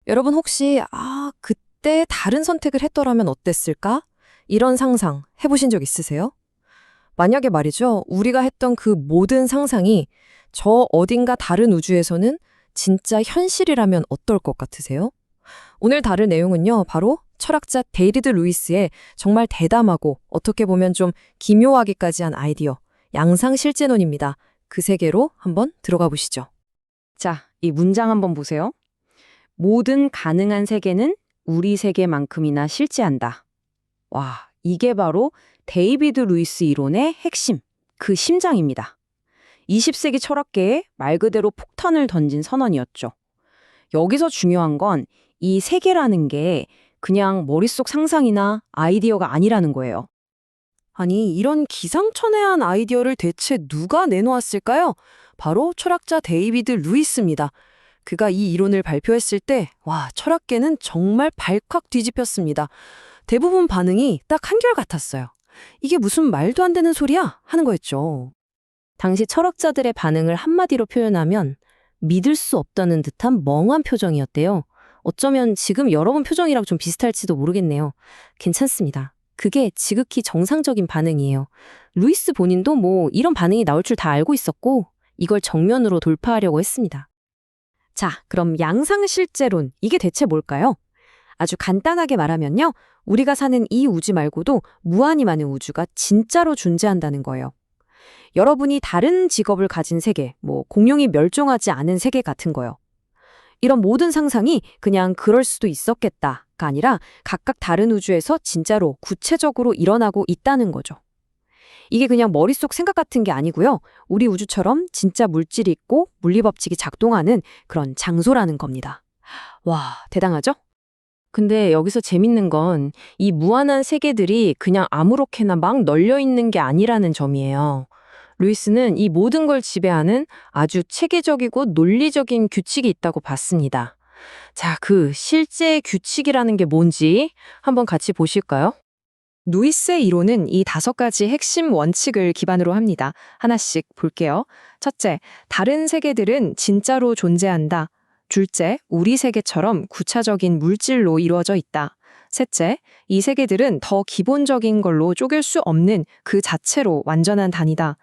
여러분 혹시 그때 다른 선택을 했더라면 어땠을까? 이런 상상 해보신 적 있으세요? 만약에 말이죠, 우리가 했던 그 모든 상상이 저 어딘가 다른 우주에서는 진짜 현실이라면 어떨 것 같으세요? 오늘 다룰 내용은요, 바로 철학자 데이비드 루이스의 정말 대담하고 어떻게 보면 좀 기묘하기까지 한 아이디어, 양상실제론입니다. 그 세계로 한번 들어가 보시죠. 자, 이 문장 한번 보세요. 모든 가능한 세계는 우리 세계만큼이나 실제한다. 와, 이게 바로 데이비드 루이스 이론의 핵심, 그 심장입니다. 20세기 철학계에 말 그대로 폭탄을 던진 선언이었죠. 여기서 중요한 건 이 세계라는 게 그냥 머릿속 상상이나 아이디어가 아니라는 거예요. 아니, 이런 기상천외한 아이디어를 대체 누가 내놓았을까요? 바로 철학자 데이비드 루이스입니다. 그가 이 이론을 발표했을 때, 철학계는 정말 발칵 뒤집혔습니다. 대부분 반응이 딱 한결같았어요. 이게 무슨 말도 안 되는 소리야? 하는 거였죠. 당시 철학자들의 반응을 한마디로 표현하면 믿을 수 없다는 듯한 멍한 표정이었대요. 어쩌면 지금 여러분 표정이랑 좀 비슷할지도 모르겠네요. 괜찮습니다. 그게 지극히 정상적인 반응이에요. 루이스 본인도 이런 반응이 나올 줄 다 알고 있었고 이걸 정면으로 돌파하려고 했습니다. 자, 그럼 양상실제론, 이게 대체 뭘까요? 아주 간단하게 말하면요. 우리가 사는 이 우주 말고도 무한히 많은 우주가 진짜로 존재한다는 거예요. 여러분이 다른 직업을 가진 세계, 공룡이 멸종하지 않은 세계 같은 거요. 이런 모든 상상이 그냥 그럴 수도 있었겠다가 아니라 각각 다른 우주에서 진짜로 구체적으로 일어나고 있다는 거죠. 이게 그냥 머릿속 생각 같은 게 아니고요. 우리 우주처럼 진짜 물질이 있고 물리법칙이 작동하는 그런 장소라는 겁니다. 와, 대단하죠? 근데 여기서 재밌는 건 이 무한한 세계들이 그냥 아무렇게나 막 널려 있는 게 아니라는 점이에요. 루이스는 이 모든 걸 지배하는 아주 체계적이고 논리적인 규칙이 있다고 봤습니다. 자, 그 실제 규칙이라는 게 뭔지 한번 같이 보실까요? 루이스의 이론은 이 5가지 핵심 원칙을 기반으로 합니다. 하나씩 볼게요. 첫째, 다른 세계들은 진짜로 존재한다. 둘째, 우리 세계처럼 구차적인 물질로 이루어져 있다. 셋째, 이 세계들은 더 기본적인 걸로 쪼갤 수 없는 그 자체로 완전한 단위다.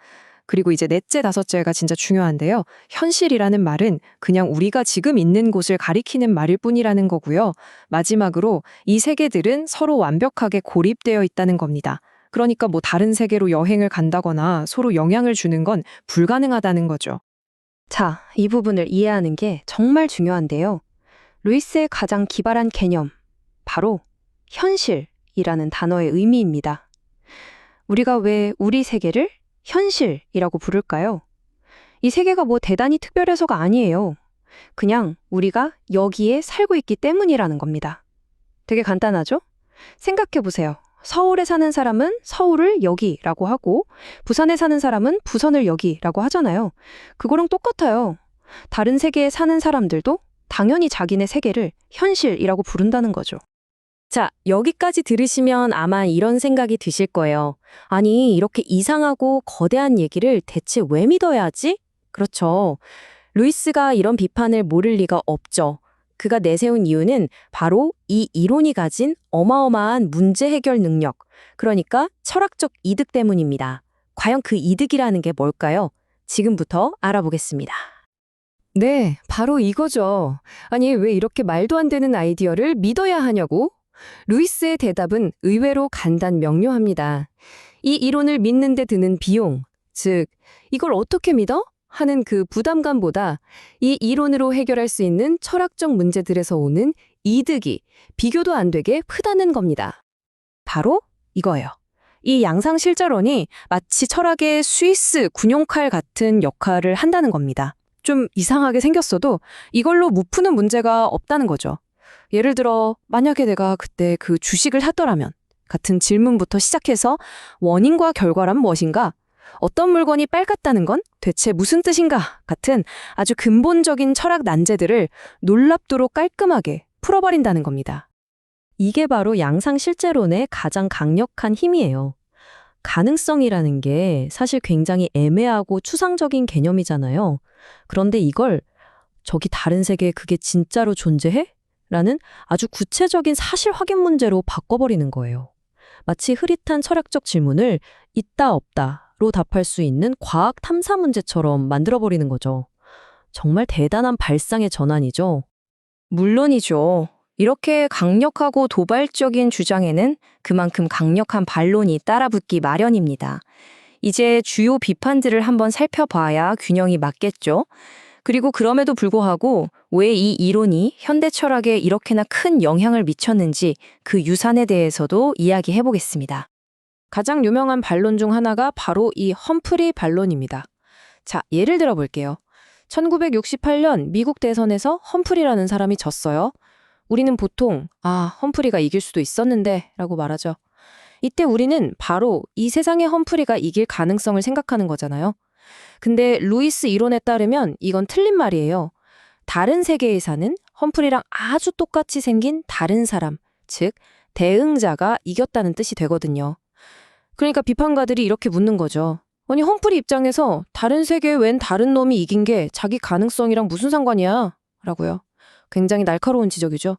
그리고 이제 넷째, 다섯째가 진짜 중요한데요. 현실이라는 말은 그냥 우리가 지금 있는 곳을 가리키는 말일 뿐이라는 거고요. 마지막으로 이 세계들은 서로 완벽하게 고립되어 있다는 겁니다. 그러니까 다른 세계로 여행을 간다거나 서로 영향을 주는 건 불가능하다는 거죠. 자, 이 부분을 이해하는 게 정말 중요한데요. 루이스의 가장 기발한 개념, 바로 현실이라는 단어의 의미입니다. 우리가 왜 우리 세계를 현실이라고 부를까요? 이 세계가 대단히 특별해서가 아니에요. 그냥 우리가 여기에 살고 있기 때문이라는 겁니다. 되게 간단하죠? 생각해보세요. 서울에 사는 사람은 서울을 여기라고 하고 부산에 사는 사람은 부산을 여기라고 하잖아요. 그거랑 똑같아요. 다른 세계에 사는 사람들도 당연히 자기네 세계를 현실이라고 부른다는 거죠. 자, 여기까지 들으시면 아마 이런 생각이 드실 거예요. 아니, 이렇게 이상하고 거대한 얘기를 대체 왜 믿어야 하지? 그렇죠. 루이스가 이런 비판을 모를 리가 없죠. 그가 내세운 이유는 바로 이 이론이 가진 어마어마한 문제 해결 능력, 그러니까 철학적 이득 때문입니다. 과연 그 이득이라는 게 뭘까요? 지금부터 알아보겠습니다. 네, 바로 이거죠. 아니, 왜 이렇게 말도 안 되는 아이디어를 믿어야 하냐고? 루이스의 대답은 의외로 간단 명료합니다. 이 이론을 믿는 데 드는 비용, 즉 이걸 어떻게 믿어? 하는 그 부담감보다 이 이론으로 해결할 수 있는 철학적 문제들에서 오는 이득이 비교도 안 되게 크다는 겁니다. 바로 이거예요. 이 양상실제론이 마치 철학의 스위스 군용칼 같은 역할을 한다는 겁니다. 좀 이상하게 생겼어도 이걸로 못 푸는 문제가 없다는 거죠. 예를 들어 만약에 내가 그때 그 주식을 샀더라면 같은 질문부터 시작해서 원인과 결과란 무엇인가? 어떤 물건이 빨갛다는 건 대체 무슨 뜻인가? 같은 아주 근본적인 철학 난제들을 놀랍도록 깔끔하게 풀어버린다는 겁니다. 이게 바로 양상실제론의 가장 강력한 힘이에요. 가능성이라는 게 사실 굉장히 애매하고 추상적인 개념이잖아요. 그런데 이걸 저기 다른 세계에 그게 진짜로 존재해? 라는 아주 구체적인 사실 확인 문제로 바꿔버리는 거예요. 마치 흐릿한 철학적 질문을 있다 없다로 답할 수 있는 과학 탐사 문제처럼 만들어버리는 거죠. 정말 대단한 발상의 전환이죠. 물론이죠. 이렇게 강력하고 도발적인 주장에는 그만큼 강력한 반론이 따라붙기 마련입니다. 이제 주요 비판들을 한번 살펴봐야 균형이 맞겠죠. 그리고 그럼에도 불구하고 왜 이 이론이 현대 철학에 이렇게나 큰 영향을 미쳤는지 그 유산에 대해서도 이야기해 보겠습니다. 가장 유명한 반론 중 하나가 바로 이 험프리 반론입니다. 자, 예를 들어 볼게요. 1968년 미국 대선에서 험프리라는 사람이 졌어요. 우리는 보통 험프리가 이길 수도 있었는데 라고 말하죠. 이때 우리는 바로 이 세상에 험프리가 이길 가능성을 생각하는 거잖아요. 근데 루이스 이론에 따르면 이건 틀린 말이에요. 다른 세계에 사는 험프리랑 아주 똑같이 생긴 다른 사람, 즉 대응자가 이겼다는 뜻이 되거든요. 그러니까 비판가들이 이렇게 묻는 거죠. 아니 험프리 입장에서 다른 세계에 웬 다른 놈이 이긴 게 자기 가능성이랑 무슨 상관이야? 라고요. 굉장히 날카로운 지적이죠.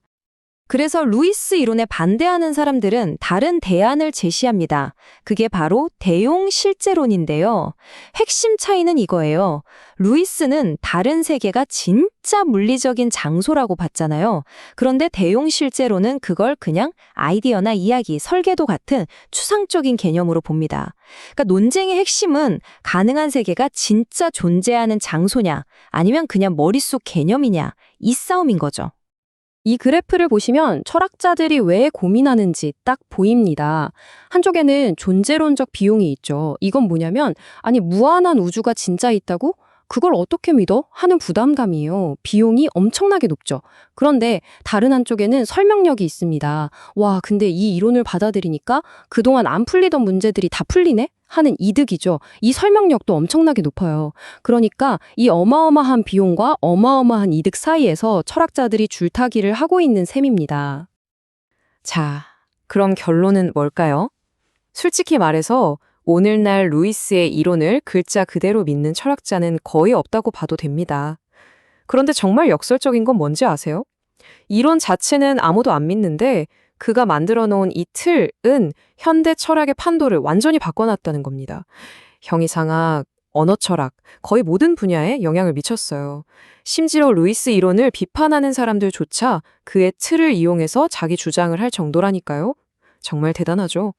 그래서 루이스 이론에 반대하는 사람들은 다른 대안을 제시합니다. 그게 바로 대용 실제론인데요. 핵심 차이는 이거예요. 루이스는 다른 세계가 진짜 물리적인 장소라고 봤잖아요. 그런데 대용 실제론은 그걸 그냥 아이디어나 이야기, 설계도 같은 추상적인 개념으로 봅니다. 그러니까 논쟁의 핵심은 가능한 세계가 진짜 존재하는 장소냐, 아니면 그냥 머릿속 개념이냐, 이 싸움인 거죠. 이 그래프를 보시면 철학자들이 왜 고민하는지 딱 보입니다. 한쪽에는 존재론적 비용이 있죠. 이건 뭐냐면, 아니, 무한한 우주가 진짜 있다고? 그걸 어떻게 믿어? 하는 부담감이에요. 비용이 엄청나게 높죠. 그런데 다른 한쪽에는 설명력이 있습니다. 와, 근데 이 이론을 받아들이니까 그동안 안 풀리던 문제들이 다 풀리네? 하는 이득이죠. 이 설명력도 엄청나게 높아요. 그러니까 이 어마어마한 비용과 어마어마한 이득 사이에서 철학자들이 줄타기를 하고 있는 셈입니다. 자, 그럼 결론은 뭘까요? 솔직히 말해서 오늘날 루이스의 이론을 글자 그대로 믿는 철학자는 거의 없다고 봐도 됩니다. 그런데 정말 역설적인 건 뭔지 아세요? 이론 자체는 아무도 안 믿는데 그가 만들어 놓은 이 틀은 현대 철학의 판도를 완전히 바꿔놨다는 겁니다. 형이상학, 언어 철학, 거의 모든 분야에 영향을 미쳤어요. 심지어 루이스 이론을 비판하는 사람들조차 그의 틀을 이용해서 자기 주장을 할 정도라니까요. 정말 대단하죠.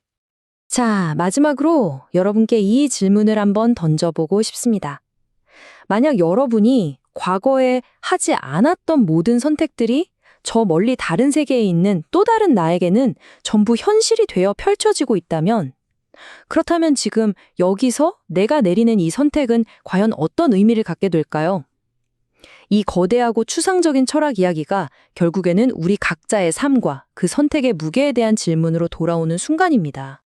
자, 마지막으로 여러분께 이 질문을 한번 던져보고 싶습니다. 만약 여러분이 과거에 하지 않았던 모든 선택들이 저 멀리 다른 세계에 있는 또 다른 나에게는 전부 현실이 되어 펼쳐지고 있다면, 그렇다면 지금 여기서 내가 내리는 이 선택은 과연 어떤 의미를 갖게 될까요? 이 거대하고 추상적인 철학 이야기가 결국에는 우리 각자의 삶과 그 선택의 무게에 대한 질문으로 돌아오는 순간입니다.